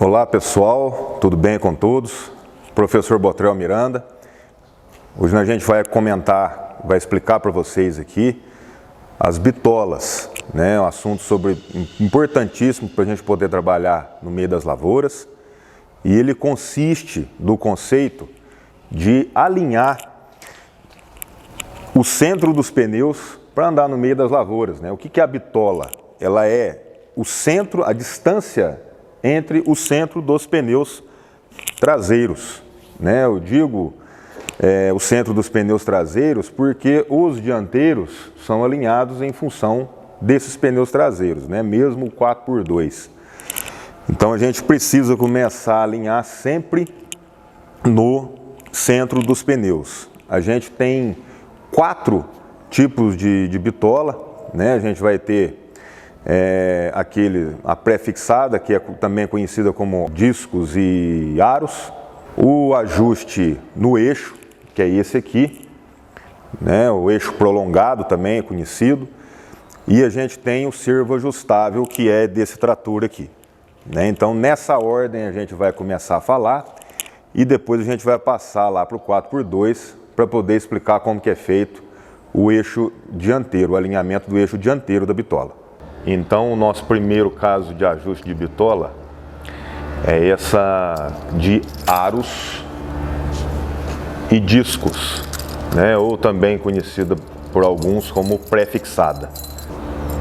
Olá pessoal, tudo bem com todos? Professor Botrel Miranda. Hoje a gente vai vai explicar para vocês aqui as bitolas, né? Um assunto importantíssimo para a gente poder trabalhar no meio das lavouras. E ele consiste no conceito de alinhar o centro dos pneus para andar no meio das lavouras, né? O que é a bitola? Ela é o centro, a distância entre o centro dos pneus traseiros, né? Eu digo o centro dos pneus traseiros porque os dianteiros são alinhados em função desses pneus traseiros, né? Mesmo o 4x2. Então a gente precisa começar a alinhar sempre no centro dos pneus. A gente tem 4 tipos de bitola, né? A gente vai ter a pré-fixada, que é também conhecida como discos e aros, o ajuste no eixo, que é esse aqui, né? O eixo prolongado também é conhecido, e a gente tem o servo ajustável, que é desse trator aqui, né? Então nessa ordem a gente vai começar a falar e depois a gente vai passar lá para o 4x2 para poder explicar como que é feito o eixo dianteiro, o alinhamento do eixo dianteiro da bitola. Então o nosso primeiro caso de ajuste de bitola é essa de aros e discos, né? Ou também conhecida por alguns como pré-fixada.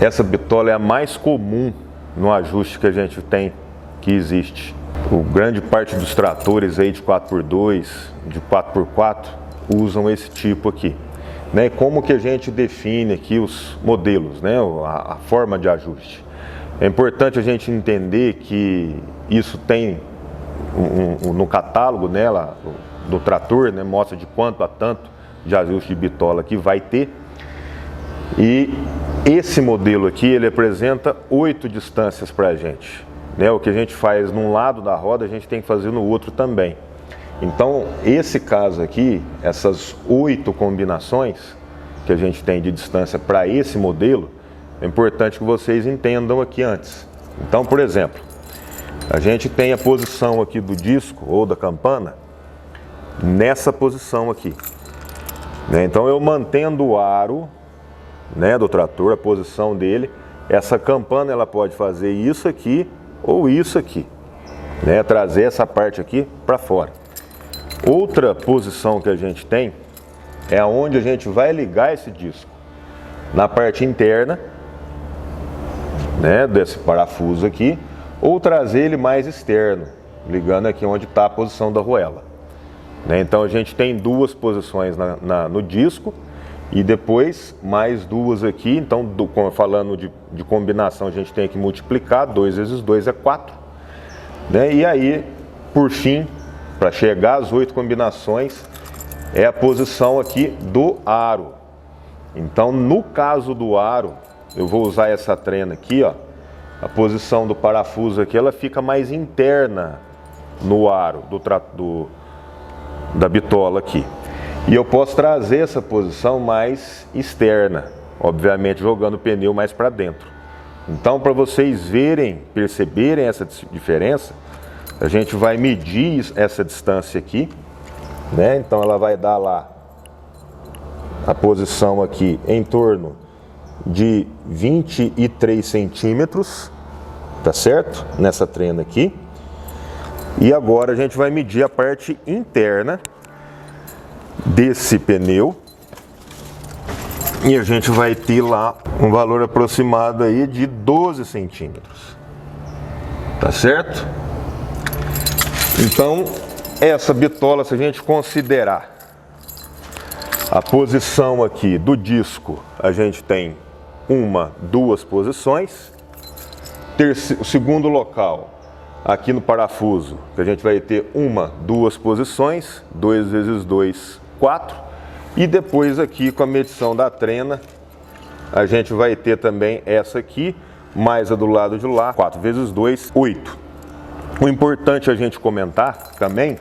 Essa bitola é a mais comum no ajuste que a gente tem, que existe. Grande parte dos tratores aí de 4x2, de 4x4 usam esse tipo aqui. Né? Como que a gente define aqui os modelos, né? A forma de ajuste? É importante a gente entender que isso tem no catálogo, né, do trator, né, mostra de quanto a tanto de ajuste de bitola que vai ter. E esse modelo aqui, ele apresenta 8 distâncias para a gente, né? O que a gente faz num lado da roda, a gente tem que fazer no outro também. Então, esse caso aqui, essas 8 combinações que a gente tem de distância para esse modelo, é importante que vocês entendam aqui antes. Então, por exemplo, a gente tem a posição aqui do disco ou da campana nessa posição aqui, né? Então, eu mantendo o aro, né, do trator, a posição dele, essa campana ela pode fazer isso aqui ou isso aqui, né? Trazer essa parte aqui para fora. Outra posição que a gente tem é onde a gente vai ligar esse disco na parte interna, né, desse parafuso aqui, ou trazer ele mais externo, ligando aqui onde está a posição da arruela, né? Então a gente tem 2 posições no disco e depois mais 2 aqui. Então, falando de combinação, a gente tem que multiplicar, 2 vezes 2 é 4, né? E aí, por fim, para chegar às 8 combinações, é a posição aqui do aro. Então, no caso do aro, eu vou usar essa trena aqui, ó. A posição do parafuso aqui, ela fica mais interna no aro da bitola aqui. E eu posso trazer essa posição mais externa, obviamente jogando o pneu mais para dentro. Então, para vocês perceberem essa diferença, a gente vai medir essa distância aqui, né? Então ela vai dar lá a posição aqui em torno de 23 centímetros, tá certo? Nessa trena aqui. E agora a gente vai medir a parte interna desse pneu e a gente vai ter lá um valor aproximado aí de 12 centímetros, tá certo? Então, essa bitola, se a gente considerar a posição aqui do disco, a gente tem 2 posições. O segundo local, aqui no parafuso, que a gente vai ter 2 posições, 2 vezes 2, 4. E depois aqui, com a medição da trena, a gente vai ter também essa aqui, mais a do lado de lá, 4 vezes 2, 8. O importante a gente comentar também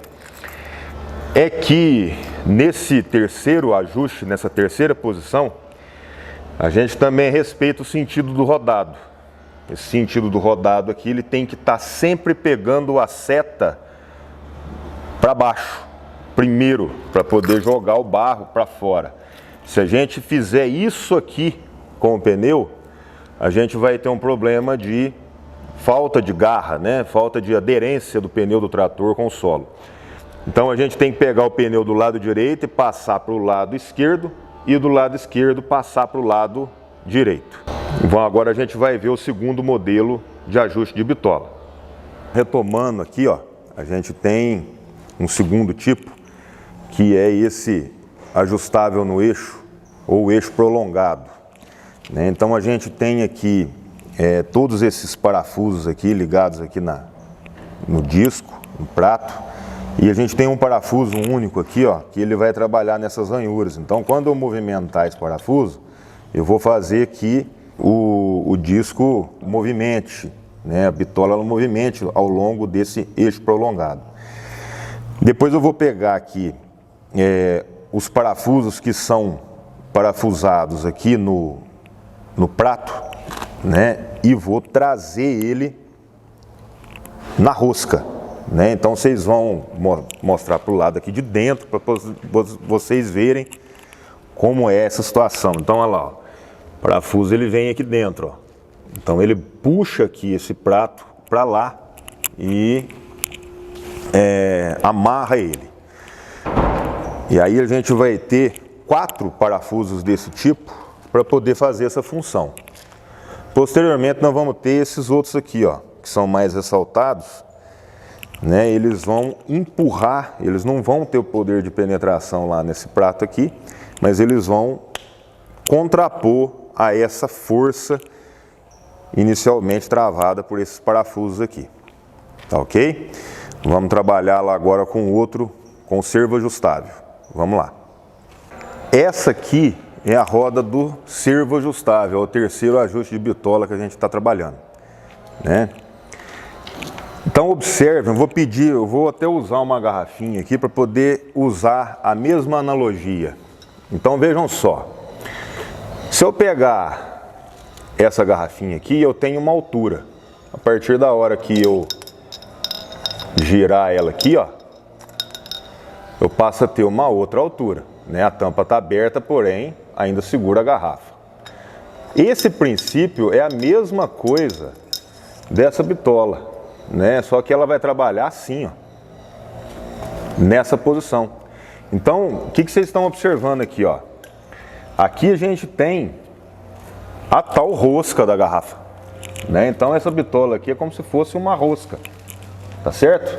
é que nesse terceiro ajuste, nessa terceira posição, a gente também respeita o sentido do rodado, esse sentido do rodado aqui, ele tem que estar sempre pegando a seta para baixo, primeiro, para poder jogar o barro para fora. Se a gente fizer isso aqui com o pneu, a gente vai ter um problema de falta de garra, né? Falta de aderência do pneu do trator com o solo. Então a gente tem que pegar o pneu do lado direito e passar para o lado esquerdo, e do lado esquerdo passar para o lado direito. Então agora a gente vai ver o segundo modelo de ajuste de bitola. Retomando aqui, ó, a gente tem um segundo tipo, que é esse ajustável no eixo, ou eixo prolongado, né? Então a gente tem aqui todos esses parafusos aqui ligados aqui no disco, no prato, e a gente tem um parafuso único aqui, ó, que ele vai trabalhar nessas ranhuras. Então quando eu movimentar esse parafuso, eu vou fazer que o disco movimente, né? A bitola ela movimente ao longo desse eixo prolongado. Depois eu vou pegar aqui os parafusos que são parafusados aqui no prato, né? E vou trazer ele na rosca, né? Então vocês vão mostrar para o lado aqui de dentro, para vocês verem como é essa situação. Então olha lá, ó, o parafuso ele vem aqui dentro, ó. Então ele puxa aqui esse prato para lá e amarra ele. E aí a gente vai ter 4 parafusos desse tipo para poder fazer essa função. Posteriormente nós vamos ter esses outros aqui, ó, que são mais ressaltados, né? Eles vão empurrar, eles não vão ter o poder de penetração lá nesse prato aqui, mas eles vão contrapor a essa força inicialmente travada por esses parafusos aqui. Tá ok? Vamos trabalhar lá agora com outro, com o servo ajustável. Vamos lá. Essa aqui é a roda do servo ajustável, é o terceiro ajuste de bitola que a gente está trabalhando, né? Então observem, eu vou até usar uma garrafinha aqui para poder usar a mesma analogia. Então vejam só, se eu pegar essa garrafinha aqui, eu tenho uma altura. A partir da hora que eu girar ela aqui, ó, eu passo a ter uma outra altura, né? A tampa está aberta, porém ainda segura a garrafa. Esse princípio é a mesma coisa dessa bitola, né? Só que ela vai trabalhar assim, ó, nessa posição. Então, o que vocês estão observando aqui, ó? Aqui a gente tem a tal rosca da garrafa, né? Então essa bitola aqui é como se fosse uma rosca, tá certo?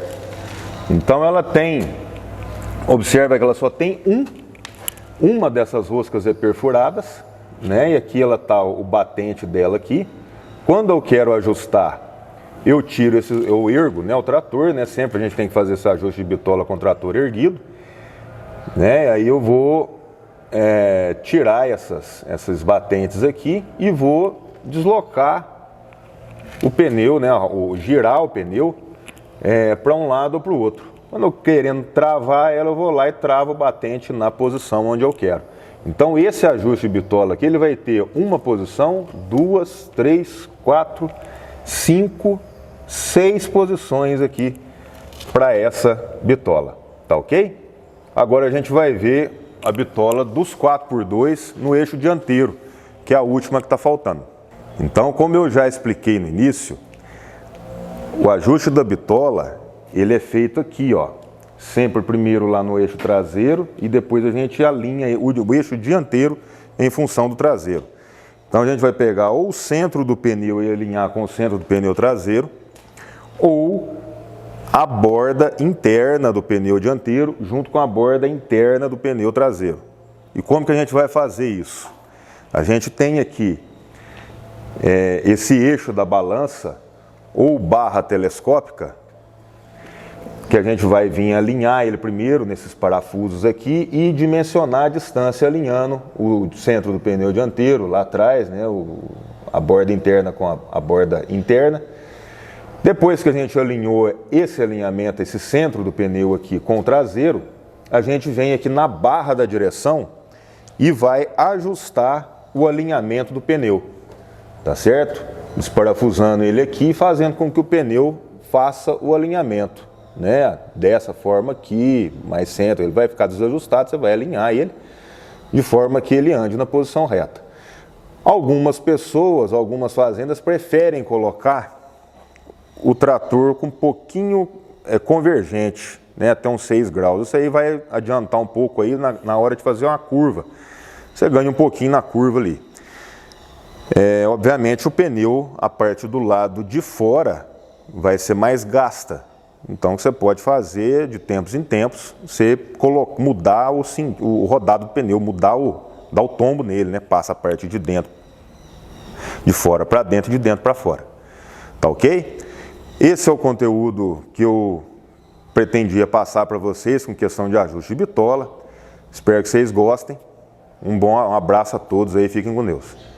Então ela tem, observa que ela só tem uma dessas roscas perfuradas, né? E aqui ela tá o batente dela aqui. Quando eu quero ajustar, eu tiro eu ergo, né, o trator, né? Sempre a gente tem que fazer esse ajuste de bitola com o trator erguido, né? Aí eu vou tirar essas batentes aqui e vou deslocar o pneu, né? Girar o pneu para um lado ou para o outro. Quando eu querendo travar ela, eu vou lá e travo o batente na posição onde eu quero. Então esse ajuste de bitola aqui, ele vai ter uma posição, 2, 3, 4, 5, 6 posições aqui para essa bitola, tá ok? Agora a gente vai ver a bitola dos 4x2 no eixo dianteiro, que é a última que está faltando. Então, como eu já expliquei no início, o ajuste da bitola, ele é feito aqui, ó, sempre primeiro lá no eixo traseiro e depois a gente alinha o eixo dianteiro em função do traseiro. Então a gente vai pegar ou o centro do pneu e alinhar com o centro do pneu traseiro, ou a borda interna do pneu dianteiro junto com a borda interna do pneu traseiro. E como que a gente vai fazer isso? A gente tem aqui esse eixo da balança ou barra telescópica, que a gente vai vir alinhar ele primeiro nesses parafusos aqui e dimensionar a distância alinhando o centro do pneu dianteiro lá atrás, né, a borda interna com a borda interna. Depois que a gente alinhou esse alinhamento, esse centro do pneu aqui com o traseiro, a gente vem aqui na barra da direção e vai ajustar o alinhamento do pneu. tá certo? Desparafusando ele aqui, fazendo com que o pneu faça o alinhamento, né? Dessa forma aqui, mais centro, ele vai ficar desajustado, você vai alinhar ele de forma que ele ande na posição reta. Algumas pessoas, algumas fazendas preferem colocar o trator com um pouquinho convergente, né, até uns 6 graus. Isso aí vai adiantar um pouco aí na hora de fazer uma curva. Você ganha um pouquinho na curva ali. Obviamente o pneu, a parte do lado de fora, vai ser mais gasta. Então o que você pode fazer de tempos em tempos, você mudar o rodado do pneu, dar o tombo nele, né? Passa a parte de dentro, de fora para dentro, de dentro para fora. Tá ok? Esse é o conteúdo que eu pretendia passar para vocês com questão de ajuste de bitola. Espero que vocês gostem. Um abraço a todos aí, fiquem com Deus.